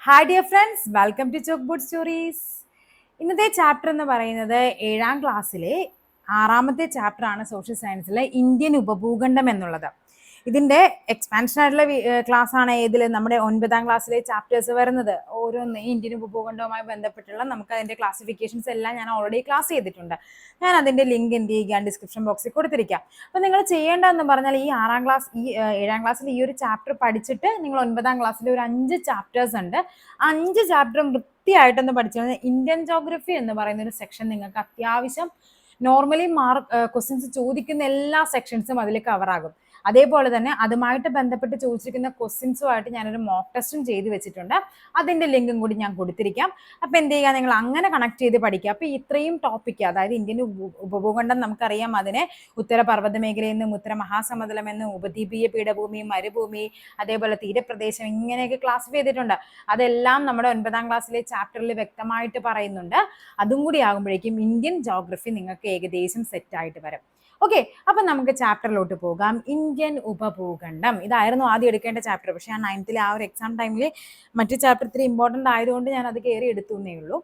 Hi dear friends, welcome to Chalk Board Stories. ഇന്നത്തെ chapter എന്ന് പറയുന്നത് 7ാം ക്ലാസ്സിലെ 6ാമത്തെ ചാപ്റ്റർ ആണ് സോഷ്യൽ സയൻസിലെ ഇന്ത്യൻ ഉപഭൂഖണ്ഡം എന്നുള്ളത്. ഇതിന്റെ എക്സ്പാൻഷൻ ആയിട്ടുള്ള ക്ലാസ് ആണ് ഏതിൽ നമ്മുടെ 9ാം ക്ലാസ്സിലെ ചാപ്റ്റേഴ്സ് വരുന്നത്. ഓരോന്ന് ഇന്ത്യൻ ഉപഭൂഖണ്ഡവുമായി ബന്ധപ്പെട്ടുള്ള നമുക്ക് അതിന്റെ ക്ലാസിഫിക്കേഷൻസ് എല്ലാം ഞാൻ ഓൾറെഡി ക്ലാസ് ചെയ്തിട്ടുണ്ട്. ഞാൻ അതിന്റെ ലിങ്ക് എന്ത് ചെയ്യുക ഡിസ്ക്രിപ്ഷൻ ബോക്സിൽ കൊടുത്തിരിക്കാം. അപ്പൊ നിങ്ങൾ ചെയ്യേണ്ടതെന്ന് പറഞ്ഞാൽ ഈ 7ാം ക്ലാസ്സിൽ ഈ ഒരു ചാപ്റ്റർ പഠിച്ചിട്ട് നിങ്ങൾ 9ാം ക്ലാസ്സിൽ ഒരു 5 ചാപ്റ്റേഴ്സ് ഉണ്ട്. 5 ചാപ്റ്ററും വൃത്തിയായിട്ടൊന്ന് പഠിച്ചു. ഇന്ത്യൻ ജോഗ്രഫി എന്ന് പറയുന്ന ഒരു സെക്ഷൻ നിങ്ങൾക്ക് അത്യാവശ്യം നോർമലി ക്വസ്റ്റ്യൻസ് ചോദിക്കുന്ന എല്ലാ സെക്ഷൻസും അതിൽ കവർ ആകും. അതേപോലെ തന്നെ അതുമായിട്ട് ബന്ധപ്പെട്ട് ചോദിച്ചിരിക്കുന്ന ക്വസ്റ്റ്യൻസുമായിട്ട് ഞാനൊരു മോക്ക് ടെസ്റ്റും ചെയ്ത് വെച്ചിട്ടുണ്ട്. അതിന്റെ ലിങ്കും കൂടി ഞാൻ കൊടുത്തിരിക്കാം. അപ്പൊ എന്ത് ചെയ്യുക, നിങ്ങൾ അങ്ങനെ കണക്ട് ചെയ്ത് പഠിക്കുക. അപ്പൊ ഇത്രയും ടോപ്പിക്, അതായത് ഇന്ത്യൻ ഉപഭൂഖണ്ഡം നമുക്കറിയാം. അതിനെ ഉത്തര പർവ്വത മേഖലയെന്നും ഉത്തര മഹാസമതലം എന്നും ഉപദ്വീപീയ പീഠഭൂമി, മരുഭൂമി, അതേപോലെ തീരപ്രദേശം, ഇങ്ങനെയൊക്കെ ക്ലാസിഫൈ ചെയ്തിട്ടുണ്ട്. അതെല്ലാം നമ്മുടെ 9ാം ക്ലാസ്സിലെ ചാപ്റ്ററിൽ വ്യക്തമായിട്ട് പറയുന്നുണ്ട്. അതും കൂടി ആകുമ്പോഴേക്കും ഇന്ത്യൻ ജോഗ്രഫി നിങ്ങൾക്ക് ഏകദേശം സെറ്റ് ആയിട്ട് വരും. ഓക്കെ, അപ്പൊ നമുക്ക് ചാപ്റ്ററിലോട്ട് പോകാം. ഇന്ത്യൻ ഉപഭൂഖണ്ഡം ഇതായിരുന്നു ആദ്യം എടുക്കേണ്ട ചാപ്റ്റർ. പക്ഷെ ആ 9th ആ ഒരു എക്സാം ടൈമിൽ മറ്റു ചാപ്റ്റർ ഇത്തിരി ഇമ്പോർട്ടൻ്റ് ആയതുകൊണ്ട് ഞാൻ അത് കയറി എടുത്തുന്നേ ഉള്ളൂ.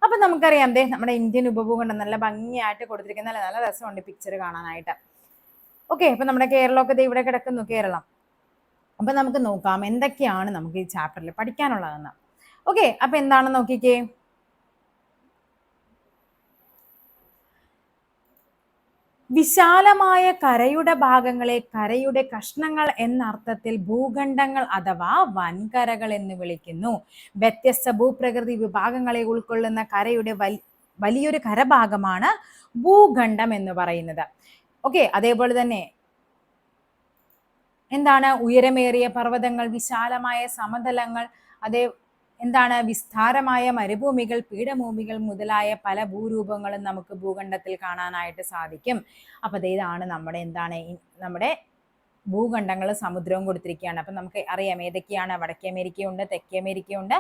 അപ്പൊ നമുക്കറിയാം, നമ്മുടെ ഇന്ത്യൻ ഉപഭൂഖണ്ഡം നല്ല ഭംഗിയായിട്ട് കൊടുത്തിരിക്കുന്ന നല്ല രസമുണ്ട് പിക്ചർ കാണാനായിട്ട്. ഓക്കെ, അപ്പൊ നമ്മുടെ കേരളമൊക്കെ ഇവിടെ കിടക്കുന്നു, കേരളം. അപ്പൊ നമുക്ക് നോക്കാം എന്തൊക്കെയാണ് നമുക്ക് ഈ ചാപ്റ്ററിൽ പഠിക്കാനുള്ളതെന്ന്. ഓക്കെ, അപ്പൊ എന്താണെന്ന് നോക്കിക്കേ. വിശാലമായ കരയുടെ ഭാഗങ്ങളെ കരയുടെ കഷ്ണങ്ങൾ എന്നർത്ഥത്തിൽ ഭൂഖണ്ഡങ്ങൾ അഥവാ വൻകരകൾ എന്ന് വിളിക്കുന്നു. വ്യത്യസ്ത ഭൂപ്രകൃതി വിഭാഗങ്ങളെ ഉൾക്കൊള്ളുന്ന കരയുടെ വലിയൊരു കരഭാഗമാണ് ഭൂഖണ്ഡം എന്ന് പറയുന്നത്. ഓക്കെ, അതേപോലെ തന്നെ എന്താണ് ഉയരമേറിയ പർവ്വതങ്ങൾ, വിശാലമായ സമതലങ്ങൾ, എന്താണ് വിസ്താരമായ മരുഭൂമികൾ, പീഠഭൂമികൾ മുതലായ പല ഭൂരൂപങ്ങളും നമുക്ക് ഭൂഖണ്ഡത്തിൽ കാണാനായിട്ട് സാധിക്കും. അപ്പൊ ഇതാണ് നമ്മുടെ ഭൂഖണ്ഡങ്ങൾ, സമുദ്രവും കൊടുത്തിരിക്കുകയാണ്. അപ്പൊ നമുക്ക് അറിയാം ഏതൊക്കെയാണ്. വടക്കേ അമേരിക്കയുണ്ട്, തെക്കേ അമേരിക്കയുണ്ട്,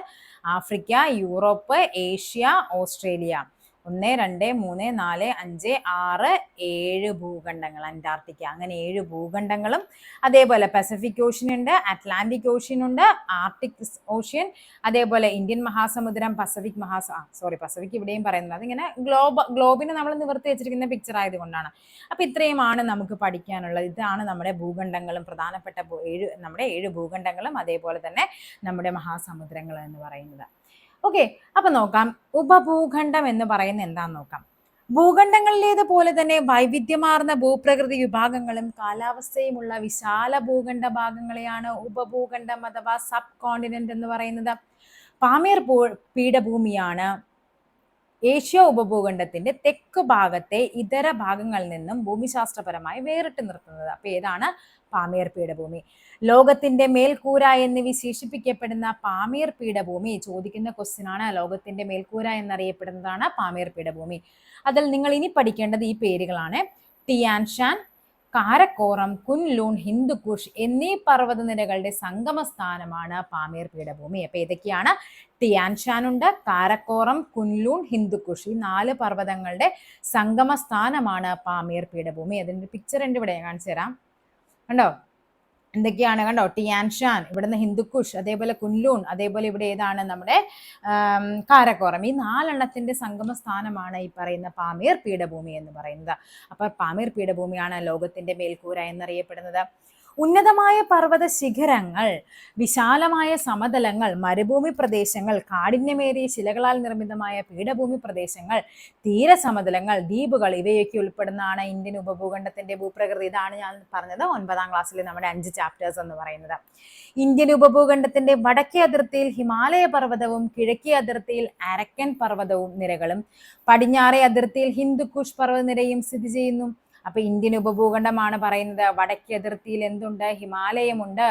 ആഫ്രിക്ക, യൂറോപ്പ്, ഏഷ്യ, ഓസ്ട്രേലിയ. 1 2 3 4 5 6 7 ഭൂഖണ്ഡങ്ങൾ. അന്റാർട്ടിക്ക, അങ്ങനെ 7 ഭൂഖണ്ഡങ്ങളും. അതേപോലെ പസഫിക് ഓഷ്യൻ ഉണ്ട്, അറ്റ്ലാന്റിക് ഓഷ്യൻ ഉണ്ട്, ആർട്ടിക് ഓഷ്യൻ, അതേപോലെ ഇന്ത്യൻ മഹാസമുദ്രം, പസഫിക് ഇവിടെയും പറയുന്നത്. അതിങ്ങനെ ഗ്ലോബിനെ നമ്മൾ നിവർത്തി വെച്ചിരിക്കുന്ന പിക്ചർ ആയതുകൊണ്ടാണ്. അപ്പൊ ഇത്രയുമാണ് നമുക്ക് പഠിക്കാനുള്ളത്. ഇതാണ് നമ്മുടെ ഭൂഖണ്ഡങ്ങളും പ്രധാനപ്പെട്ട നമ്മുടെ 7 ഭൂഖണ്ഡങ്ങളും അതേപോലെ തന്നെ നമ്മുടെ മഹാസമുദ്രങ്ങൾ എന്ന് പറയുന്നത്. ഓക്കെ, അപ്പൊ നോക്കാം ഉപഭൂഖണ്ഡം എന്ന് പറയുന്നത് എന്താന്ന് നോക്കാം. ഭൂഖണ്ഡങ്ങളിലേതുപോലെ തന്നെ വൈവിധ്യമാർന്ന ഭൂപ്രകൃതി വിഭാഗങ്ങളും കാലാവസ്ഥയുമുള്ള വിശാല ഭൂഖണ്ഡ ഭാഗങ്ങളെയാണ് ഉപഭൂഖണ്ഡം അഥവാ സബ് കോണ്ടിനെന്റ് എന്ന് പറയുന്നത്. പാമീർ പീഠഭൂമിയാണ് ഏഷ്യ ഉപഭൂഖണ്ഡത്തിന്റെ തെക്ക് ഭാഗത്തെ ഇതര ഭാഗങ്ങളിൽ നിന്നും ഭൂമിശാസ്ത്രപരമായി വേറിട്ട് നിർത്തുന്നത്. അപ്പൊ ഏതാണ് പാമീർ പീഠഭൂമി? ലോകത്തിന്റെ മേൽക്കൂര എന്ന് വിശേഷിപ്പിക്കപ്പെടുന്ന പാമീർ പീഠഭൂമി ചോദിക്കുന്ന ക്വസ്റ്റ്യൻ ആണ്. ലോകത്തിന്റെ മേൽക്കൂര എന്നറിയപ്പെടുന്നതാണ് പാമീർ പീഠഭൂമി. അതിൽ നിങ്ങൾ ഇനി പഠിക്കേണ്ടത് ഈ പേരുകളാണ്: ടിയാൻഷാൻ, കാരക്കോറം, കുൻലൂൺ, ഹിന്ദുക്കുഷ് എന്നീ പർവ്വതനിരകളുടെ സംഗമസ്ഥാനമാണ് പാമീർ പീഠഭൂമി. അപ്പൊ ഏതൊക്കെയാണ്? ടിയാൻഷാൻ ഉണ്ട്, കാരക്കോറം, കുൻലൂൺ, ഹിന്ദുക്കുഷ്. ഈ 4 പർവ്വതങ്ങളുടെ സംഗമസ്ഥാനമാണ് പാമീർ പീഠഭൂമി. അതിന്റെ പിക്ചർ ഉണ്ട് ഇവിടെ, കാണിച്ചു തരാം. കണ്ടോ എന്തൊക്കെയാണ്? കണ്ടോ, ടിയാൻഷാൻ, ഇവിടുന്ന് ഹിന്ദുക്കുഷ്, അതേപോലെ കുൻലൂൺ, അതേപോലെ ഇവിടെ ഏതാണ് നമ്മുടെ കാരക്കോറം. ഈ 4 എണ്ണത്തിന്റെ സംഗമ സ്ഥാനമാണ് ഈ പറയുന്ന പാമീർ പീഠഭൂമി എന്ന് പറയുന്നത്. അപ്പൊ പാമീർ പീഠഭൂമിയാണ് ലോകത്തിന്റെ മേൽക്കൂര എന്നറിയപ്പെടുന്നത്. ഉന്നതമായ പർവ്വത ശിഖരങ്ങൾ, വിശാലമായ സമതലങ്ങൾ, മരുഭൂമി പ്രദേശങ്ങൾ, കാഠിന്യമേറിയ ശിലകളാൽ നിർമ്മിതമായ പീഠഭൂമി പ്രദേശങ്ങൾ, തീരസമതലങ്ങൾ, ദ്വീപുകൾ ഇവയൊക്കെ ഉൾപ്പെടുന്നതാണ് ഇന്ത്യൻ ഉപഭൂഖണ്ഡത്തിന്റെ ഭൂപ്രകൃതി. ഇതാണ് ഞാൻ പറഞ്ഞത് 9ാം ക്ലാസ്സിൽ നമ്മുടെ 5 ചാപ്റ്റേഴ്സ് എന്ന് പറയുന്നത്. ഇന്ത്യൻ ഉപഭൂഖണ്ഡത്തിന്റെ വടക്കേ അതിർത്തിയിൽ ഹിമാലയ പർവ്വതവും കിഴക്കേ അതിർത്തിയിൽ അരക്കൻ പർവ്വതവും നിരകളും പടിഞ്ഞാറേ അതിർത്തിയിൽ ഹിന്ദുക്കുഷ് പർവ്വതനിരയും സ്ഥിതി ചെയ്യുന്നു. അപ്പൊ ഇന്ത്യൻ ഉപഭൂഖണ്ഡമാണ് പറയുന്നത്. വടക്കേ അതിർത്തിയിൽ എന്തുണ്ട്? ഹിമാലയമുണ്ട്.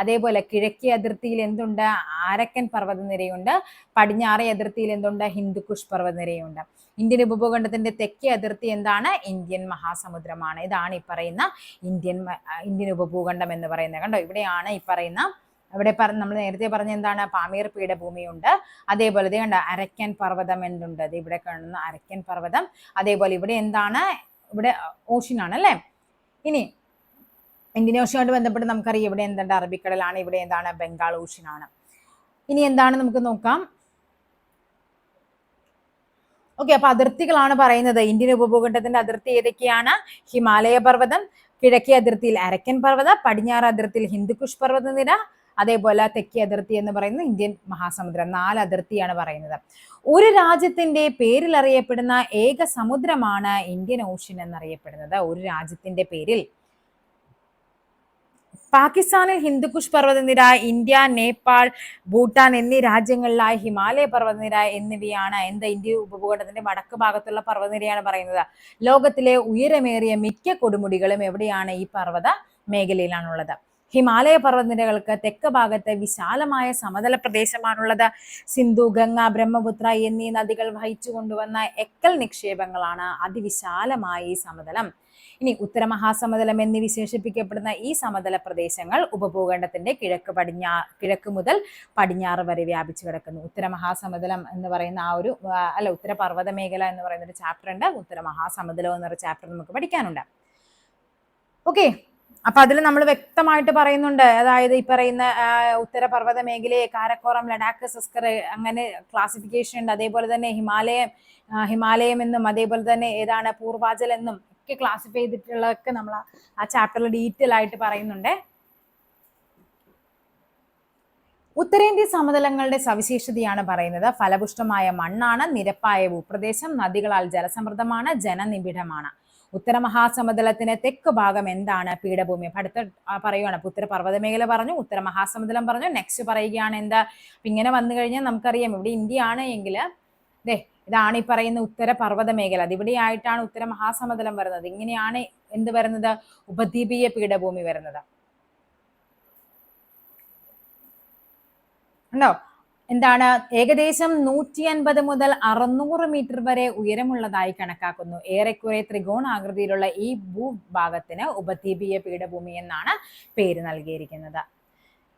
അതേപോലെ കിഴക്കേ അതിർത്തിയിൽ എന്തുണ്ട്? ആരക്കൻ പർവ്വതനിരയുണ്ട്. പടിഞ്ഞാറേ അതിർത്തിയിൽ എന്തുണ്ട്? ഹിന്ദുക്കുഷ് പർവ്വതനിരയുണ്ട്. ഇന്ത്യൻ ഉപഭൂഖണ്ഡത്തിന്റെ തെക്കേ അതിർത്തി എന്താണ്? ഇന്ത്യൻ മഹാസമുദ്രമാണ്. ഇതാണ് ഈ പറയുന്ന ഇന്ത്യൻ ഉപഭൂഖണ്ഡം എന്ന് പറയുന്നത്. കണ്ടോ, ഇവിടെയാണ് ഈ പറയുന്ന നമ്മൾ നേരത്തെ പറഞ്ഞ എന്താണ്? പാമീർ പീഠഭൂമിയുണ്ട്. അതേപോലെ ഇത് കണ്ട അരക്കൻ പർവ്വതം എന്തുണ്ട്? ഇത് ഇവിടെ കാണുന്ന അരക്കൻ പർവ്വതം. അതേപോലെ ഇവിടെ എന്താണ്? ഇവിടെ ഓഷ്യൻ ആണ് അല്ലേ. ഇനി ഇന്ത്യൻ ഓഷ്യനുമായിട്ട് ബന്ധപ്പെട്ട് നമുക്കറിയാം ഇവിടെ എന്തുണ്ട്? അറബിക്കടലാണ്. ഇവിടെ എന്താണ്? ബംഗാൾ ഓഷ്യൻ ആണ്. ഇനി എന്താണ് നമുക്ക് നോക്കാം. ഓക്കെ, അപ്പൊ അതിർത്തികളാണ് പറയുന്നത്. ഇന്ത്യൻ ഉപഭൂഖണ്ഡത്തിന്റെ അതിർത്തി ഏതൊക്കെയാണ്? ഹിമാലയ പർവ്വതം, കിഴക്കേ അതിർത്തിയിൽ അരക്കൻ പർവ്വത, പടിഞ്ഞാറ് അതിർത്തിയിൽ ഹിന്ദുക്കുഷ് പർവ്വതനിര, അതേപോലെ തെക്കേ അതിർത്തി എന്ന് പറയുന്നത് ഇന്ത്യൻ മഹാസമുദ്രം. 4 അതിർത്തിയാണ് പറയുന്നത്. ഒരു രാജ്യത്തിന്റെ പേരിൽ അറിയപ്പെടുന്ന ഏക സമുദ്രമാണ് ഇന്ത്യൻ ഓഷ്യൻ എന്നറിയപ്പെടുന്നത്. ഒരു രാജ്യത്തിന്റെ പേരിൽ പാകിസ്ഥാനിൽ ഹിന്ദുക്കുഷ് പർവ്വതനിര, ഇന്ത്യ, നേപ്പാൾ, ഭൂട്ടാൻ എന്നീ രാജ്യങ്ങളിലായി ഹിമാലയ പർവ്വതനിര എന്നിവയാണ് ഇന്ത്യ ഉപഭൂഖണ്ഡത്തിന്റെ വടക്ക് ഭാഗത്തുള്ള പർവ്വതനിരയാണ് പറയുന്നത്. ലോകത്തിലെ ഉയരമേറിയ മിക്ക കൊടുമുടികളും എവിടെയാണ്? ഈ പർവ്വത മേഖലയിലാണുള്ളത്. ഹിമാലയ പർവ്വതനിരകൾക്ക് തെക്ക് ഭാഗത്ത് വിശാലമായ സമതല പ്രദേശമാണുള്ളത്. സിന്ധു, ഗംഗ, ബ്രഹ്മപുത്ര എന്നീ നദികൾ വഹിച്ചു കൊണ്ടുവന്ന എക്കൽ നിക്ഷേപങ്ങളാണ് അതിവിശാലമായ ഈ സമതലം. ഇനി ഉത്തരമഹാസമതലം എന്ന് വിശേഷിപ്പിക്കപ്പെടുന്ന ഈ സമതല പ്രദേശങ്ങൾ ഉപഭൂഖണ്ഡത്തിന്റെ കിഴക്ക് മുതൽ പടിഞ്ഞാറ് വരെ വ്യാപിച്ചു കിടക്കുന്നു. ഉത്തരമഹാസമതലം എന്ന് പറയുന്ന ഉത്തര പർവ്വത മേഖല എന്ന് പറയുന്ന ഒരു ചാപ്റ്റർ ഉണ്ട്. ഉത്തരമഹാസമതലം എന്നൊരു ചാപ്റ്റർ നമുക്ക് പഠിക്കാനുണ്ട്. ഓക്കെ, അപ്പൊ അതിൽ നമ്മൾ വ്യക്തമായിട്ട് പറയുന്നുണ്ട്. അതായത് ഈ പറയുന്ന ഉത്തര പർവ്വത മേഖലയെ കാരക്കോറം, ലഡാക്ക്, സസ്കർ അങ്ങനെ ക്ലാസിഫിക്കേഷൻ ഉണ്ട്. അതേപോലെ തന്നെ ഹിമാലയം എന്നും അതേപോലെ തന്നെ ഏതാണ് പൂർവാചൽ എന്നും ഒക്കെ ക്ലാസിഫൈ ചെയ്തിട്ടുള്ളതൊക്കെ നമ്മൾ ആ ചാപ്റ്ററിൽ ഡീറ്റെയിൽ ആയിട്ട് പറയുന്നുണ്ട്. ഉത്തരേന്ത്യ സമതലങ്ങളുടെ സവിശേഷതയാണ് പറയുന്നത്. ഫലപുഷ്ടമായ മണ്ണാണ്, നിരപ്പായ ഭൂപ്രദേശം, നദികളാൽ ജലസമൃദ്ധമാണ്, ജനനിബിഡമാണ്. ഉത്തരമഹാസമതലത്തിന് തെക്ക് ഭാഗം എന്താണ്? പീഠഭൂമി. അടുത്ത പറയുകയാണ്. ഉത്തര പർവ്വത മേഖല പറഞ്ഞു, ഉത്തരമഹാസമതലം പറഞ്ഞു. നെക്സ്റ്റ് പറയുകയാണ് എന്താ? ഇങ്ങനെ വന്നു കഴിഞ്ഞാൽ നമുക്കറിയാം ഇവിടെ ഇന്ത്യ ആണ് എങ്കിൽ ഇതാണ് ഈ പറയുന്ന ഉത്തര പർവ്വത മേഖല. അതിവിടെയായിട്ടാണ് ഉത്തര മഹാസമതലം വരുന്നത്. ഇങ്ങനെയാണ് എന്ത് വരുന്നത്? ഉപദ്വീപീയ പീഠഭൂമി വരുന്നത്. ഉണ്ടോ? എന്താണ്? ഏകദേശം 150 മുതൽ 600 മീറ്റർ വരെ ഉയരമുള്ളതായി കണക്കാക്കുന്നു. ഏറെക്കുറെ ത്രികോണാകൃതിയിലുള്ള ഈ ഭൂഭാഗത്തിന് ഉപദ്വീപീയ പീഠഭൂമി എന്നാണ് പേര് നൽകിയിരിക്കുന്നത്.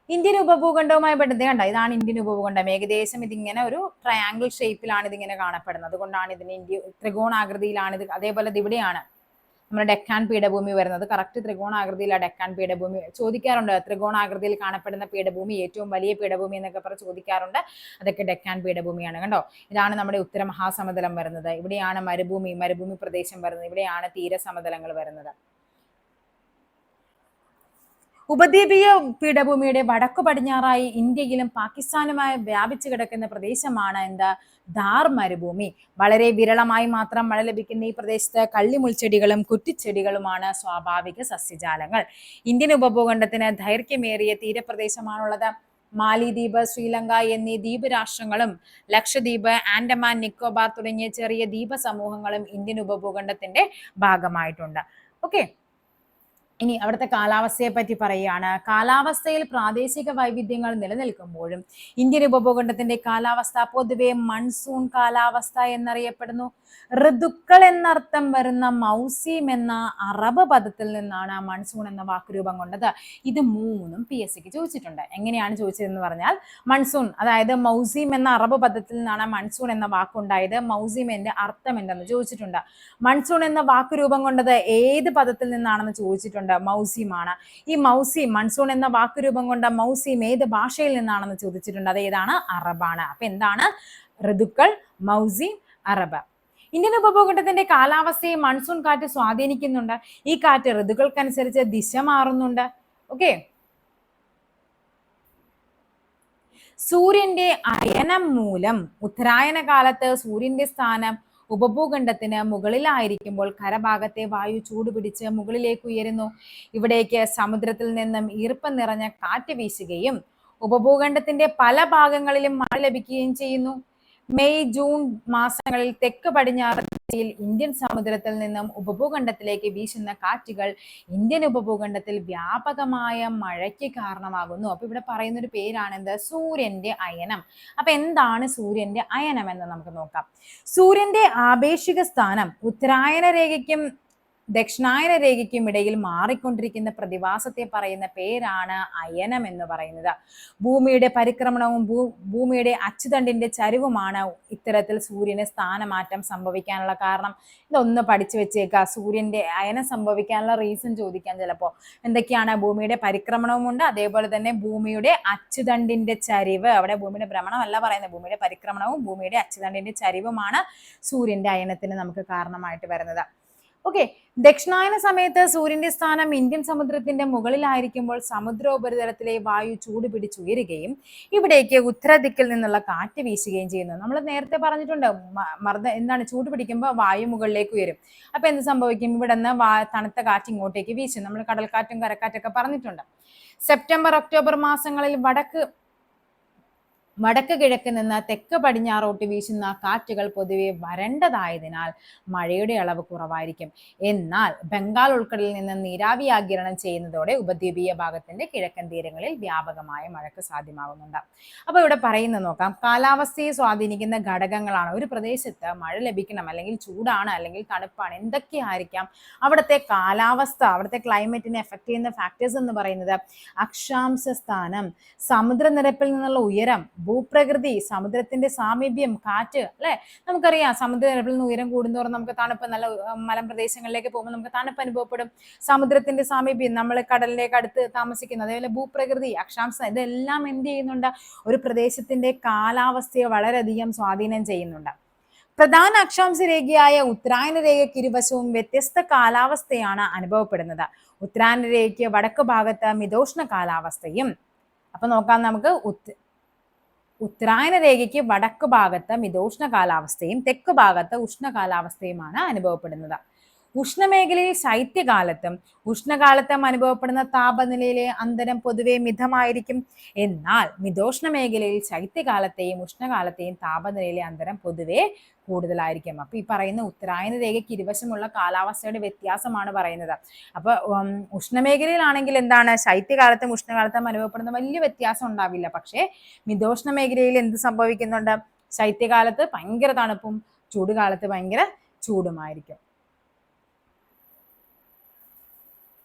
ഇന്ത്യൻ ഉപഭൂഖണ്ഡവുമായി ബന്ധപ്പെട്ട് കണ്ട ഇതാണ് ഇന്ത്യൻ ഉപഭൂഖണ്ഡം. ഏകദേശം ഇതിങ്ങനെ ഒരു ട്രയാങ്കിൾ ഷേപ്പിലാണ് ഇതിങ്ങനെ കാണപ്പെടുന്നത്. അതുകൊണ്ടാണ് ഇതിന് ഇന്ത്യ ത്രികോണാകൃതിയിലാണ് ഇത്. അതേപോലെ ഇത് ഇവിടെയാണ് നമ്മുടെ ഡെക്കാൻ പീഠഭൂമി വരുന്നത്. കറക്റ്റ് ത്രികോണാകൃതിയിലാണ് ഡെക്കാൻ പീഠഭൂമി. ചോദിക്കാറുണ്ട് ത്രികോണാകൃതിയിൽ കാണപ്പെടുന്ന പീഠഭൂമി, ഏറ്റവും വലിയ പീഠഭൂമി എന്നൊക്കെ പറഞ്ഞ് ചോദിക്കാറുണ്ട്. അതൊക്കെ ഡെക്കാൻ പീഠഭൂമിയാണ്. കണ്ടോ, ഇതാണ് നമ്മുടെ ഉത്തര മഹാസമതലം വരുന്നത്. ഇവിടെയാണ് മരുഭൂമി പ്രദേശം വരുന്നത്. ഇവിടെയാണ് തീരസമതലങ്ങൾ വരുന്നത്. ഉപദ്വീപീയ പീഠഭൂമിയുടെ വടക്കു പടിഞ്ഞാറായി ഇന്ത്യയിലും പാകിസ്ഥാനുമായി വ്യാപിച്ചു കിടക്കുന്ന പ്രദേശമാണ് ധാർ മരുഭൂമി. വളരെ വിരളമായി മാത്രം മഴ ലഭിക്കുന്ന ഈ പ്രദേശത്ത് കള്ളിമുൾച്ചെടികളും കുറ്റിച്ചെടികളുമാണ് സ്വാഭാവിക സസ്യജാലങ്ങൾ. ഇന്ത്യൻ ഉപഭൂഖണ്ഡത്തിന് ദൈർഘ്യമേറിയ തീരപ്രദേശമാണുള്ളത്. മാലിദ്വീപ്, ശ്രീലങ്ക എന്നീ ദ്വീപ് രാഷ്ട്രങ്ങളും ലക്ഷദ്വീപ്, ആൻഡമാൻ, നിക്കോബാർ തുടങ്ങിയ ചെറിയ ദ്വീപ സമൂഹങ്ങളും ഇന്ത്യൻ ഉപഭൂഖണ്ഡത്തിന്റെ ഭാഗമായിട്ടുണ്ട്. ഓക്കെ, ഇനി അവിടുത്തെ കാലാവസ്ഥയെ പറ്റി പറയുകയാണ്. കാലാവസ്ഥയിൽ പ്രാദേശിക വൈവിധ്യങ്ങൾ നിലനിൽക്കുമ്പോഴും ഇന്ത്യൻ ഉപഭൂഖണ്ഡത്തിന്റെ കാലാവസ്ഥ പൊതുവെ മൺസൂൺ കാലാവസ്ഥ എന്നറിയപ്പെടുന്നു. ഋതുക്കൾ എന്നർത്ഥം വരുന്ന മൗസീം എന്ന അറബ് പദത്തിൽ നിന്നാണ് മൺസൂൺ എന്ന വാക്കുരൂപം കൊണ്ടത്. ഇത് 3ഉം PSCക്ക് ചോദിച്ചിട്ടുണ്ട്. എങ്ങനെയാണ് ചോദിച്ചതെന്ന് പറഞ്ഞാൽ മൺസൂൺ, അതായത് മൗസീം എന്ന അറബ് പദത്തിൽ നിന്നാണ് മൺസൂൺ എന്ന വാക്കുണ്ടായത്. മൗസീമിന്റെ അർത്ഥം എന്തെന്ന് ചോദിച്ചിട്ടുണ്ട്. മൺസൂൺ എന്ന വാക്കുരൂപം കൊണ്ടത് ഏത് പദത്തിൽ നിന്നാണെന്ന് ചോദിച്ചിട്ടുണ്ട്. മൗസീമാണ്. ഈ മൺസൂൺ എന്ന വാക്കുരൂപം കൊണ്ട മൗസീം ഏത് ഭാഷയിൽ നിന്നാണെന്ന് ചോദിച്ചിട്ടുണ്ട്. അത് ഏതാണ്? അറബാണ്. അപ്പൊ എന്താണ്? ഋതുക്കൾ, മൗസീം, അറബ്. ഇന്ത്യൻ ഉപഭൂഖണ്ഡത്തിന്റെ കാലാവസ്ഥയെ മൺസൂൺ കാറ്റ് സ്വാധീനിക്കുന്നുണ്ട്. ഈ കാറ്റ് ഋതുക്കൾക്കനുസരിച്ച് ദിശ മാറുന്നുണ്ട്. ഓക്കെ, സൂര്യന്റെ അയനം മൂലം ഉത്തരായന കാലത്ത് സൂര്യന്റെ സ്ഥാനം ഉപഭൂഖണ്ഡത്തിന് മുകളിലായിരിക്കുമ്പോൾ കരഭാഗത്തെ വായു ചൂടുപിടിച്ച് മുകളിലേക്ക് ഉയരുന്നു. ഇവിടേക്ക് സമുദ്രത്തിൽ നിന്നും ഈർപ്പം നിറഞ്ഞ കാറ്റ് വീശുകയും ഉപഭൂഖണ്ഡത്തിന്റെ പല ഭാഗങ്ങളിലും മഴ ലഭിക്കുകയും ചെയ്യുന്നു. മെയ് ജൂൺ മാസങ്ങളിൽ തെക്ക് പടിഞ്ഞാറ് ഇന്ത്യൻ സമുദ്രത്തിൽ നിന്നും ഉപഭൂഖണ്ഡത്തിലേക്ക് വീശുന്ന കാറ്റുകൾ ഇന്ത്യൻ ഉപഭൂഖണ്ഡത്തിൽ വ്യാപകമായ മഴയ്ക്ക് കാരണമാകുന്നു. അപ്പൊ ഇവിടെ പറയുന്ന ഒരു പേരാണ് സൂര്യന്റെ അയനം. അപ്പൊ എന്താണ് സൂര്യന്റെ അയനം എന്ന് നമുക്ക് നോക്കാം. സൂര്യന്റെ ആപേക്ഷിക സ്ഥാനം ഉത്തരായന രേഖയ്ക്കും ദക്ഷിണായന രേഖയ്ക്കും ഇടയിൽ മാറിക്കൊണ്ടിരിക്കുന്ന പ്രതിഭാസത്തെ പറയുന്ന പേരാണ് അയനം എന്ന് പറയുന്നത്. ഭൂമിയുടെ പരിക്രമണവും ഭൂമിയുടെ അച്ചുതണ്ടിന്റെ ചരിവുമാണ് ഇത്തരത്തിൽ സൂര്യന് സ്ഥാനമാറ്റം സംഭവിക്കാനുള്ള കാരണം. ഇതൊന്ന് പഠിച്ചു വെച്ചേക്കുക. സൂര്യന്റെ അയനം സംഭവിക്കാനുള്ള റീസൺ ചോദിക്കാൻ ചിലപ്പോൾ. എന്തൊക്കെയാണ്? ഭൂമിയുടെ പരിക്രമണവും ഉണ്ട്, അതേപോലെ തന്നെ ഭൂമിയുടെ അച്ചുതണ്ടിന്റെ ചരിവ്. അവിടെ ഭൂമിയുടെ ഭ്രമണമല്ല പറയുന്നത്, ഭൂമിയുടെ പരിക്രമണവും ഭൂമിയുടെ അച്ചുതണ്ടിന്റെ ചരിവുമാണ് സൂര്യന്റെ അയനത്തിന് നമുക്ക് കാരണമായിട്ട് വരുന്നത്. ഓക്കെ, ദക്ഷിണായന സമയത്ത് സൂര്യന്റെ സ്ഥാനം ഇന്ത്യൻ സമുദ്രത്തിന്റെ മുകളിലായിരിക്കുമ്പോൾ സമുദ്രോപരിതലത്തിലെ വായു ചൂട് പിടിച്ചുയരുകയും ഇവിടേക്ക് ഉത്തരദിക്കിൽ നിന്നുള്ള കാറ്റ് വീശുകയും ചെയ്യുന്നു. നമ്മൾ നേരത്തെ പറഞ്ഞിട്ടുണ്ട്, എന്താണ് ചൂട് പിടിക്കുമ്പോൾ വായു മുകളിലേക്ക് ഉയരും. അപ്പൊ എന്ത് സംഭവിക്കും? ഇവിടെ നിന്ന് തണുത്ത കാറ്റ് ഇങ്ങോട്ടേക്ക് വീശും. നമ്മൾ കടൽക്കാറ്റും കരക്കാറ്റൊക്കെ പറഞ്ഞിട്ടുണ്ട്. സെപ്റ്റംബർ ഒക്ടോബർ മാസങ്ങളിൽ വടക്ക് കിഴക്ക് നിന്ന് തെക്ക് പടിഞ്ഞാറോട്ട് വീശുന്ന കാറ്റുകൾ പൊതുവെ വരണ്ടതായതിനാൽ മഴയുടെ അളവ് കുറവായിരിക്കും. എന്നാൽ ബംഗാൾ ഉൾക്കടലിൽ നിന്ന് നീരാവി ആഗിരണം ചെയ്യുന്നതോടെ ഉപദ്വീപീയ ഭാഗത്തിന്റെ കിഴക്കൻ തീരങ്ങളിൽ വ്യാപകമായ മഴയ്ക്ക് സാധ്യമാകുന്നുണ്ട്. അപ്പൊ ഇവിടെ പറയുന്നത് നോക്കാം. കാലാവസ്ഥയെ സ്വാധീനിക്കുന്ന ഘടകങ്ങളാണ്. ഒരു പ്രദേശത്ത് മഴ ലഭിക്കണം, അല്ലെങ്കിൽ ചൂടാണ്, അല്ലെങ്കിൽ തണുപ്പാണ്, എന്തൊക്കെയായിരിക്കാം അവിടുത്തെ കാലാവസ്ഥ, അവിടുത്തെ ക്ലൈമറ്റിനെ എഫക്ട് ചെയ്യുന്ന ഫാക്ടേഴ്സ് എന്ന് പറയുന്നത് അക്ഷാംശ സ്ഥാനം, സമുദ്രനിരപ്പിൽ നിന്നുള്ള ഉയരം, ഭൂപ്രകൃതി, സമുദ്രത്തിന്റെ സാമീപ്യം, കാറ്റ്. അല്ലെ, നമുക്കറിയാം സമുദ്രനിരപ്പിൽ നിന്ന് ഉയരം കൂടുന്നതോറും നമുക്ക് തണുപ്പ്, നല്ല മലമ്പ്രദേശങ്ങളിലേക്ക് പോകുമ്പോൾ നമുക്ക് തണുപ്പ് അനുഭവപ്പെടും. സമുദ്രത്തിന്റെ സാമീപ്യം, നമ്മൾ കടലിലേക്ക് അടുത്ത് താമസിക്കുന്നത്, അതേപോലെ ഭൂപ്രകൃതി, അക്ഷാംശം, ഇതെല്ലാം എന്ത് ചെയ്യുന്നുണ്ട്? ഒരു പ്രദേശത്തിന്റെ കാലാവസ്ഥയെ വളരെയധികം സ്വാധീനം ചെയ്യുന്നുണ്ട്. പ്രധാന അക്ഷാംശ രേഖയായ ഉത്തരായന രേഖയ്ക്ക് ഇരുവശവും വ്യത്യസ്ത കാലാവസ്ഥയാണ് അനുഭവപ്പെടുന്നത്. ഉത്തരായന രേഖയ്ക്ക് വടക്ക് ഭാഗത്ത് മിതോഷ്ണ കാലാവസ്ഥയും, അപ്പൊ നോക്കാം നമുക്ക്. ഉത്തരായന രേഖയ്ക്ക് വടക്ക് ഭാഗത്ത് മിതോഷ്ണ കാലാവസ്ഥയും തെക്ക് ഭാഗത്ത് ഉഷ്ണ കാലാവസ്ഥയുമാണ് അനുഭവപ്പെടുന്നത്. ഉഷ്ണമേഖലയിൽ ശൈത്യകാലത്തും ഉഷ്ണകാലത്തും അനുഭവപ്പെടുന്ന താപനിലയിലെ അന്തരം പൊതുവെ മിതമായിരിക്കും. എന്നാൽ മിതോഷ്ണ മേഖലയിൽ ശൈത്യകാലത്തെയും ഉഷ്ണകാലത്തെയും താപനിലയിലെ അന്തരം പൊതുവെ കൂടുതലായിരിക്കും. അപ്പൊ ഈ പറയുന്ന ഉത്തരായന രേഖയ്ക്ക് ഇരുവശമുള്ള കാലാവസ്ഥയുടെ വ്യത്യാസമാണ് പറയുന്നത്. അപ്പൊ ഉഷ്ണമേഖലയിലാണെങ്കിൽ എന്താണ്? ശൈത്യകാലത്തും ഉഷ്ണകാലത്തും അനുഭവപ്പെടുന്ന വലിയ വ്യത്യാസം ഉണ്ടാവില്ല. പക്ഷേ മിതോഷ്ണ മേഖലയിൽ എന്ത് സംഭവിക്കുന്നുണ്ട്? ശൈത്യകാലത്ത് ഭയങ്കര തണുപ്പും ചൂടുകാലത്ത് ഭയങ്കര ചൂടുമായിരിക്കും.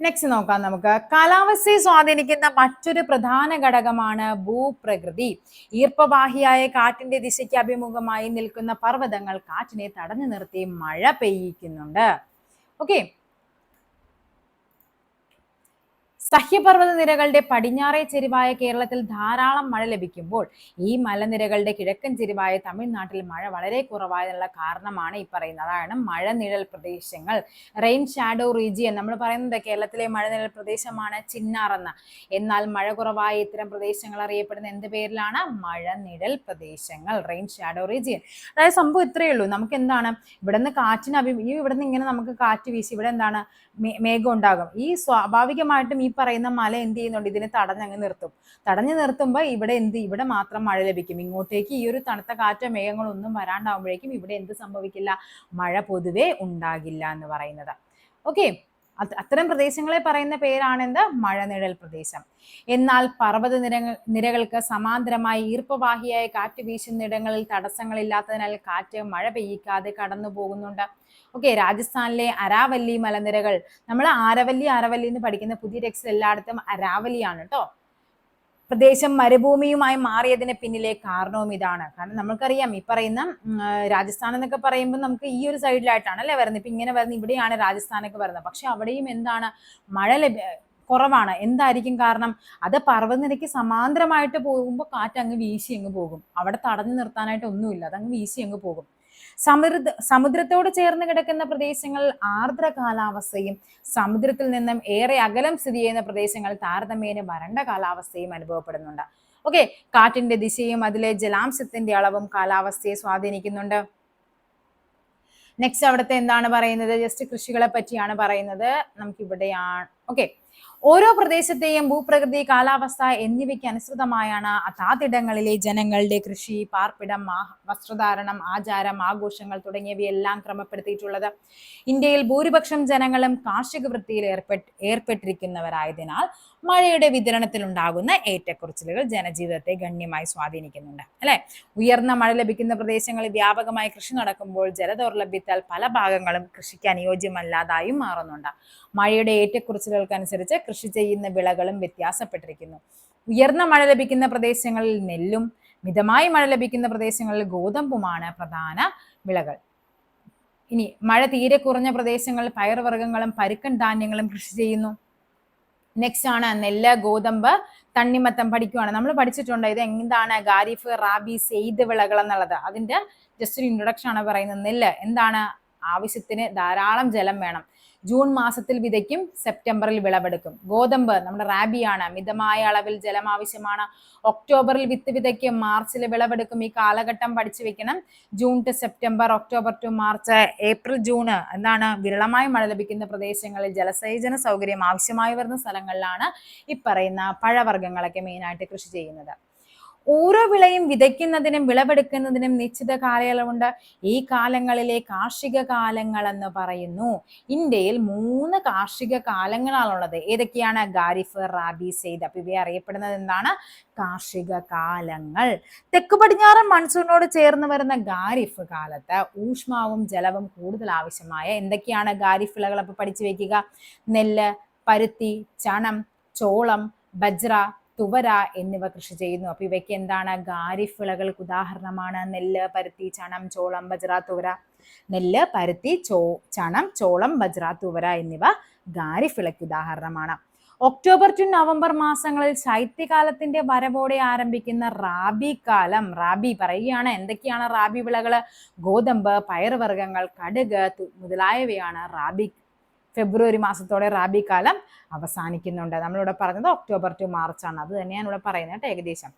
നെക്സ്റ്റ് നോക്കാം നമുക്ക്. കാലാവസ്ഥയെ സ്വാധീനിക്കുന്ന മറ്റൊരു പ്രധാന ഘടകമാണ് ഭൂപ്രകൃതി. ഈർപ്പവാഹിയായ കാറ്റിന്റെ ദിശയ്ക്ക് അഭിമുഖമായി നിൽക്കുന്ന പർവ്വതങ്ങൾ കാറ്റിനെ തടഞ്ഞു നിർത്തി മഴ പെയ്യിക്കുന്നുണ്ട്. ഓക്കെ, സഹ്യപർവ്വത നിരകളുടെ പടിഞ്ഞാറേ ചെരിവായ കേരളത്തിൽ ധാരാളം മഴ ലഭിക്കുമ്പോൾ ഈ മലനിരകളുടെ കിഴക്കൻ ചെരിവായ തമിഴ്നാട്ടിൽ മഴ വളരെ കുറവായതിനുള്ള കാരണമാണ് ഈ പറയുന്നത്. അതാണ് മഴനിഴൽ പ്രദേശങ്ങൾ, റെയിൻ ഷാഡോ റീജിയൻ. നമ്മൾ പറയുന്നത് കേരളത്തിലെ മഴനിഴൽ പ്രദേശമാണ് ചിന്നാർ എന്ന. എന്നാൽ മഴ കുറവായ ഇത്തരം പ്രദേശങ്ങൾ അറിയപ്പെടുന്ന എന്ത് പേരിലാണ്? മഴനിഴൽ പ്രദേശങ്ങൾ, റെയിൻ ഷാഡോ റീജിയൻ. അതായത് സംഭവം ഇത്രയേ ഉള്ളൂ. നമുക്ക് എന്താണ്? ഇവിടെ നിന്ന് ഇവിടെ നിന്ന് ഇങ്ങനെ നമുക്ക് കാറ്റ് വീശി ഇവിടെ എന്താണ്? മേഘം ഉണ്ടാകും. ഈ സ്വാഭാവികമായിട്ടും ഈ പറയുന്ന മല എന്ത് ചെയ്യുന്നുണ്ട്? ഇതിനെ തടഞ്ഞങ്ങ് നിർത്തും. തടഞ്ഞു നിർത്തുമ്പോൾ ഇവിടെ മാത്രം മഴ ലഭിക്കും. ഇങ്ങോട്ടേക്ക് ഈ ഒരു തണുത്ത കാറ്റോ മേഘങ്ങളോ ഒന്നും വരാണ്ടാവുമ്പോഴേക്കും ഇവിടെ എന്ത് സംഭവിക്കില്ല? മഴ പൊതുവെ ഉണ്ടാകില്ല എന്ന് പറയുന്നത്. ഓക്കെ, അത്തരം പ്രദേശങ്ങളെ പറയുന്ന പേരാണ് എന്ത്? മഴനിഴൽ പ്രദേശം. എന്നാൽ പർവ്വത നിരകൾക്ക് സമാന്തരമായി ഈർപ്പവാഹിയായ കാറ്റ് വീശുന്നിടങ്ങളിൽ തടസ്സങ്ങളില്ലാത്തതിനാൽ കാറ്റ് മഴ പെയ്യിക്കാതെ കടന്നു പോകുന്നുണ്ട്. ഓക്കെ, രാജസ്ഥാനിലെ അരാവല്ലി മലനിരകൾ, നമ്മൾ ആരവല്ലി എന്ന് പഠിക്കുന്ന പുതിയ ടെക്സ്റ്റ് എല്ലായിടത്തും അരാവലിയാണ് കേട്ടോ. പ്രദേശം മരുഭൂമിയുമായി മാറിയതിന് പിന്നിലെ കാരണവും ഇതാണ്. കാരണം നമുക്കറിയാം ഈ പറയുന്ന രാജസ്ഥാൻ എന്നൊക്കെ പറയുമ്പോൾ നമുക്ക് ഈ ഒരു സൈഡിലായിട്ടാണ് അല്ലേ വരുന്നത്. ഇപ്പൊ ഇങ്ങനെ വരുന്നത് ഇവിടെയാണ് രാജസ്ഥാനൊക്കെ വരുന്നത്. പക്ഷെ അവിടെയും എന്താണ്? മഴ കുറവാണ്. എന്തായിരിക്കും കാരണം? അത് പർവ്വതനിരയ്ക്ക് സമാന്തരമായിട്ട് പോകുമ്പോൾ കാറ്റ് അങ്ങ് വീശി അങ്ങ് പോകും. അവിടെ തടഞ്ഞു നിർത്താനായിട്ട് ഒന്നുമില്ല, അതങ്ങ് വീശി അങ്ങ് പോകും. സമുദ്രത്തോട് ചേർന്ന് കിടക്കുന്ന പ്രദേശങ്ങൾ ആർദ്ര കാലാവസ്ഥയും സമുദ്രത്തിൽ നിന്നും ഏറെ അകലം സ്ഥിതി ചെയ്യുന്ന പ്രദേശങ്ങൾ താരതമ്യേന വരണ്ട കാലാവസ്ഥയും അനുഭവപ്പെടുന്നുണ്ട്. ഓക്കെ, കാറ്റിന്റെ ദിശയും അതിലെ ജലാംശത്തിന്റെ അളവും കാലാവസ്ഥയെ സ്വാധീനിക്കുന്നുണ്ട്. നെക്സ്റ്റ് അവിടുത്തെ എന്താണ് പറയുന്നത്? ജസ്റ്റ് കൃഷികളെ പറ്റിയാണ് പറയുന്നത്. നമുക്കിവിടെയാണ്. ഓക്കെ, ഓരോ പ്രദേശത്തെയും ഭൂപ്രകൃതി, കാലാവസ്ഥ എന്നിവയ്ക്ക് അനുസൃതമായാണ് അതാതിടങ്ങളിലെ ജനങ്ങളുടെ കൃഷി, പാർപ്പിടം, വസ്ത്രധാരണം, ആചാരം, ആഘോഷങ്ങൾ തുടങ്ങിയവയെല്ലാം ക്രമപ്പെടുത്തിയിട്ടുള്ളത്. ഇന്ത്യയിൽ ഭൂരിപക്ഷം ജനങ്ങളും കാർഷിക വൃത്തിയിൽ ഏർപ്പെട്ടിരിക്കുന്നവരായതിനാൽ മഴയുടെ വിതരണത്തിൽ ഉണ്ടാകുന്ന ഏറ്റക്കുറച്ചിലുകൾ ജനജീവിതത്തെ ഗണ്യമായി സ്വാധീനിക്കുന്നുണ്ട്. അല്ലെ, ഉയർന്ന മഴ ലഭിക്കുന്ന പ്രദേശങ്ങളിൽ വ്യാപകമായി കൃഷി നടക്കുമ്പോൾ ജലദൗർലഭ്യത്താൽ പല ഭാഗങ്ങളും കൃഷിക്ക് അനുയോജ്യമല്ലാതായും മാറുന്നുണ്ട്. മഴയുടെ ഏറ്റക്കുറച്ചിലുകൾക്കനുസരിച്ച് കൃഷി ചെയ്യുന്ന വിളകളും വ്യത്യാസപ്പെട്ടിരിക്കുന്നു. ഉയർന്ന മഴ ലഭിക്കുന്ന പ്രദേശങ്ങളിൽ നെല്ലും, മിതമായി മഴ ലഭിക്കുന്ന പ്രദേശങ്ങളിൽ ഗോതമ്പുമാണ് പ്രധാന വിളകൾ. ഇനി മഴ തീരെ കുറഞ്ഞ പ്രദേശങ്ങളിൽ പയറുവർഗ്ഗങ്ങളും പരുക്കൻ ധാന്യങ്ങളും കൃഷി ചെയ്യുന്നു. നെക്സ്റ്റ് ആണ് നെല്ല്, ഗോതമ്പ്, തണ്ണിമത്തം പഠിക്കുവാണ്. നമ്മൾ പഠിച്ചിട്ടുണ്ട് ഇത് എന്താണ് ഖാരിഫ്, റാബി, സെയ്ദ് വിളകൾ എന്നുള്ളത്. അതിന്റെ ജസ്റ്റ് ഒരു ഇൻട്രൊഡക്ഷൻ ആണ് പറയുന്നത്. നെല്ല് എന്താണ്, ആവശ്യത്തിന് ധാരാളം ജലം വേണം. ജൂൺ മാസത്തിൽ വിതയ്ക്കും, സെപ്റ്റംബറിൽ വിളവെടുക്കും. ഗോതമ്പ് നമ്മുടെ റാബിയാണ്, മിതമായ അളവിൽ ജലം ആവശ്യമാണ്. ഒക്ടോബറിൽ വിത്ത് വിതയ്ക്കും, മാർച്ചിൽ വിളവെടുക്കും. ഈ കാലഘട്ടം പഠിച്ചു വെക്കണം. June to September, October to March, April June എന്താണ് വിരളമായി മഴ ലഭിക്കുന്ന പ്രദേശങ്ങളിൽ ജലസേചന സൗകര്യം ആവശ്യമായി വരുന്ന സ്ഥലങ്ങളിലാണ് ഈ പറയുന്ന പഴവർഗ്ഗങ്ങളൊക്കെ മെയിനായിട്ട് കൃഷി ചെയ്യുന്നത്. ഓരോ വിളയും വിതയ്ക്കുന്നതിനും വിളവെടുക്കുന്നതിനും നിശ്ചിത കാലയളവുണ്ട്. ഈ കാലങ്ങളിലെ കാർഷിക കാലങ്ങൾ എന്ന് പറയുന്നു. ഇന്ത്യയിൽ 3 കാർഷിക കാലങ്ങളാണുള്ളത്. ഏതൊക്കെയാണ്? ഖാരിഫ്, റാബി, സെയ്ദ്. അപ്പൊ ഇവയെ അറിയപ്പെടുന്നത് എന്താണ്? കാർഷിക കാലങ്ങൾ. തെക്കു പടിഞ്ഞാറൻ മൺസൂണിനോട് ചേർന്ന് വരുന്ന ഖാരിഫ് കാലത്ത് ഊഷ്മാവും ജലവും കൂടുതൽ ആവശ്യമായ എന്തൊക്കെയാണ് ഖാരിഫ് വിളകൾ? അപ്പൊ പഠിച്ചു വെക്കുക. നെല്ല്, പരുത്തി, ചണം, ചോളം, ബജ്ര, തുവര എന്നിവ കൃഷി ചെയ്യുന്നു. അപ്പൊ ഇവയ്ക്ക് എന്താണ്? ഖാരിഫ് വിളകൾക്ക് ഉദാഹരണമാണ് നെല്ല്, പരുത്തി, ചണം, ചോളം, ബജ്ര, തുവര. നെല്ല്, പരുത്തി, ചണം, ചോളം, ബജ്ര, തുവര എന്നിവ ഖാരിഫ് വിളയ്ക്ക് ഉദാഹരണമാണ്. ഒക്ടോബർ ടു നവംബർ മാസങ്ങളിൽ ശൈത്യകാലത്തിന്റെ വരവോടെ ആരംഭിക്കുന്ന റാബി കാലം. റാബി പറയുകയാണ്. എന്തൊക്കെയാണ് റാബി വിളകള്? ഗോതമ്പ്, പയറുവർഗ്ഗങ്ങൾ, കടുക് മുതലായവയാണ് റാബി. ഫെബ്രുവരി മാസത്തോടെ റാബി കാലം അവസാനിക്കുന്നുണ്ട്. നമ്മളിവിടെ പറഞ്ഞത് ഒക്ടോബർ ടു മാർച്ച് ആണ്. അത് തന്നെയാണ് ഇവിടെ പറയുന്നത് ഏകദേശം.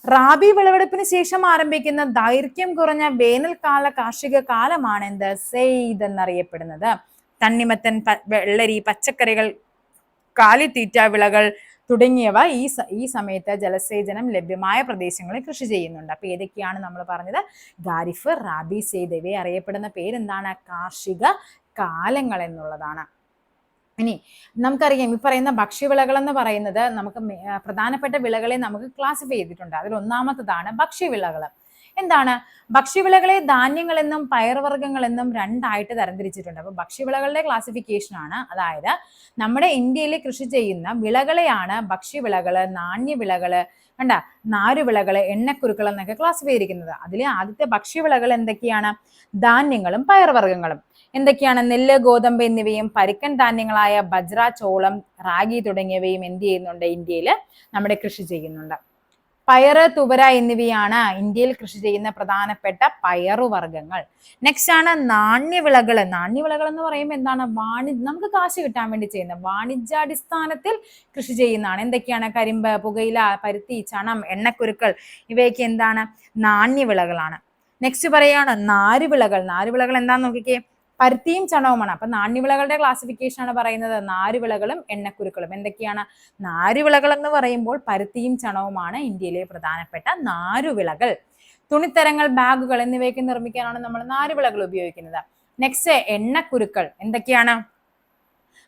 റാബി വിളവെടുപ്പിന് ശേഷം ആരംഭിക്കുന്ന ദൈർഘ്യം കുറഞ്ഞ വേനൽക്കാല കാർഷിക കാലമാണ് എന്ത്? സെയ്ദ് എന്നറിയപ്പെടുന്നത്. തണ്ണിമത്തൻ, വെള്ളരി, പച്ചക്കറികൾ, കാലിത്തീറ്റ വിളകൾ തുടങ്ങിയവ ഈ സമയത്ത് ജലസേചനം ലഭ്യമായ പ്രദേശങ്ങളിൽ കൃഷി ചെയ്യുന്നുണ്ട്. അപ്പൊ ഏതൊക്കെയാണ് നമ്മൾ പറഞ്ഞത്? ഖാരിഫ്, റാബി, സെയ്ദ്. ഇവയെ അറിയപ്പെടുന്ന പേരെന്താണ്? കാർഷിക കാലങ്ങൾ എന്നുള്ളതാണ്. ഇനി നമുക്കറിയാം ഈ പറയുന്ന ഭക്ഷ്യവിളകൾ എന്ന് പറയുന്നത് നമുക്ക് പ്രധാനപ്പെട്ട വിളകളെ നമുക്ക് ക്ലാസിഫൈ ചെയ്തിട്ടുണ്ട്. അതിൽ ഒന്നാമത്തതാണ് ഭക്ഷ്യവിളകൾ. എന്താണ്? ഭക്ഷ്യവിളകളെ ധാന്യങ്ങളെന്നും പയർവർഗ്ഗങ്ങളെന്നും രണ്ടായിട്ട് തരംതിരിച്ചിട്ടുണ്ട്. അപ്പൊ ഭക്ഷ്യവിളകളുടെ ക്ലാസിഫിക്കേഷൻ ആണ്. അതായത് നമ്മുടെ ഇന്ത്യയിൽ കൃഷി ചെയ്യുന്ന വിളകളെയാണ് ഭക്ഷ്യവിളകള്, നാണ്യവിളകള്, കണ്ട നാരുവിളകള്, എണ്ണക്കുരുക്കൾ എന്നൊക്കെ ക്ലാസിഫൈ ചെയ്തിരിക്കുന്നത്. അതിലെ ആദ്യത്തെ ഭക്ഷ്യവിളകൾ എന്തൊക്കെയാണ്? ധാന്യങ്ങളും പയർവർഗ്ഗങ്ങളും. എന്തൊക്കെയാണ്? നെല്ല്, ഗോതമ്പ് എന്നിവയും പരുക്കൻ ധാന്യങ്ങളായ ബജ്ര, ചോളം, റാഗി തുടങ്ങിയവയും എന്ത് ചെയ്യുന്നുണ്ട്? ഇന്ത്യയിൽ നമ്മുടെ കൃഷി ചെയ്യുന്നുണ്ട്. പയറ്, തുവര എന്നിവയാണ് ഇന്ത്യയിൽ കൃഷി ചെയ്യുന്ന പ്രധാനപ്പെട്ട പയറുവർഗ്ഗങ്ങൾ. നെക്സ്റ്റ് ആണ് നാണ്യവിളകൾ. നാണ്യവിളകൾ എന്ന് പറയുമ്പോൾ എന്താണ്? നമുക്ക് കാശ് കിട്ടാൻ വേണ്ടി ചെയ്യുന്ന വാണിജ്യാടിസ്ഥാനത്തിൽ കൃഷി ചെയ്യുന്നതാണ്. എന്തൊക്കെയാണ്? കരിമ്പ്, പുകയില, പരുത്തി, ചണം, എണ്ണക്കുരുക്കൾ ഇവയൊക്കെ എന്താണ്? നാണ്യവിളകളാണ്. നെക്സ്റ്റ് പറയാണ് നാരുവിളകൾ. നാരുവിളകൾ എന്താന്ന് നോക്കിക്കേ. പരുത്തിയും ചണവുമാണ്. അപ്പൊ നാണ്യവിളകളുടെ ക്ലാസിഫിക്കേഷൻ ആണ് പറയുന്നത്. നാരുവിളകളും എണ്ണക്കുരുക്കളും. എന്തൊക്കെയാണ്? നാരുവിളകൾ എന്ന് പറയുമ്പോൾ പരുത്തിയും ചണവുമാണ് ഇന്ത്യയിലെ പ്രധാനപ്പെട്ട നാരുവിളകൾ. തുണിത്തരങ്ങൾ, ബാഗുകൾ എന്നിവയൊക്കെ നിർമ്മിക്കാനാണ് നമ്മൾ നാരുവിളകൾ ഉപയോഗിക്കുന്നത്. നെക്സ്റ്റ് എണ്ണക്കുരുക്കൾ. എന്തൊക്കെയാണ്?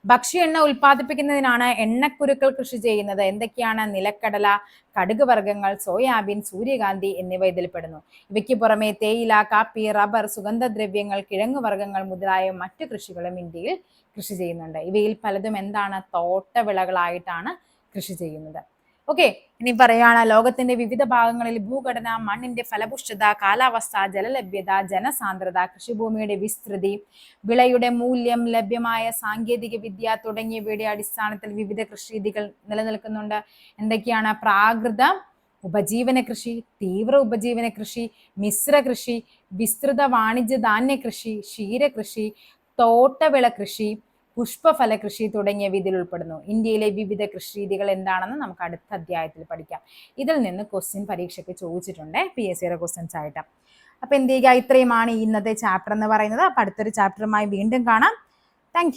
ഭക്ഷ്യ എണ്ണ ഉൽപ്പാദിപ്പിക്കുന്നതിനാണ് എണ്ണക്കുരുക്കൾ കൃഷി ചെയ്യുന്നത്. എന്തൊക്കെയാണ്? നിലക്കടല, കടുക് വർഗ്ഗങ്ങൾ, സോയാബീൻ, സൂര്യകാന്തി എന്നിവ ഇതിൽപ്പെടുന്നു. ഇവയ്ക്ക് പുറമെ തേയില, കാപ്പി, റബ്ബർ, സുഗന്ധദ്രവ്യങ്ങൾ, കിഴങ്ങുവർഗ്ഗങ്ങൾ മുതലായ മറ്റു കൃഷികളും ഇന്ത്യയിൽ കൃഷി ചെയ്യുന്നുണ്ട്. ഇവയിൽ പലതും എന്താണ്? തോട്ടവിളകളായിട്ടാണ് കൃഷി ചെയ്യുന്നത്. ഓക്കെ, ഇനി പറയാണ് ലോകത്തിന്റെ വിവിധ ഭാഗങ്ങളിൽ ഭൂഘടന, മണ്ണിന്റെ ഫലപുഷ്ടത, കാലാവസ്ഥ, ജലലഭ്യത, ജനസാന്ദ്രത, കൃഷിഭൂമിയുടെ വിസ്തൃതി, വിളയുടെ മൂല്യം, ലഭ്യമായ സാങ്കേതിക വിദ്യ തുടങ്ങിയവയുടെ അടിസ്ഥാനത്തിൽ വിവിധ കൃഷിരീതികൾ നിലനിൽക്കുന്നുണ്ട്. എന്തൊക്കെയാണ്? പ്രാകൃത ഉപജീവന കൃഷി, തീവ്ര ഉപജീവന കൃഷി, മിശ്ര കൃഷി, വിസ്തൃത വാണിജ്യ ധാന്യ കൃഷി, ക്ഷീരകൃഷി, തോട്ടവിള കൃഷി, പുഷ്പഫല കൃഷി തുടങ്ങിയവ ഇതിൽ ഉൾപ്പെടുന്നു. ഇന്ത്യയിലെ വിവിധ കൃഷി രീതികൾ എന്താണെന്ന് നമുക്ക് അടുത്ത അധ്യായത്തിൽ പഠിക്കാം. ഇതിൽ നിന്ന് ക്വസ്റ്റ്യൻ പരീക്ഷയ്ക്ക് ചോദിച്ചിട്ടുണ്ട്, PSCയുടെ ക്വസ്റ്റ്യൻസ് ആയിട്ട്. അപ്പൊ എന്ത് ചെയ്യുക? ഇത്രയുമാണ് ഇന്നത്തെ ചാപ്റ്റർ എന്ന് പറയുന്നത്. അപ്പൊ അടുത്തൊരു ചാപ്റ്ററുമായി വീണ്ടും കാണാം. താങ്ക്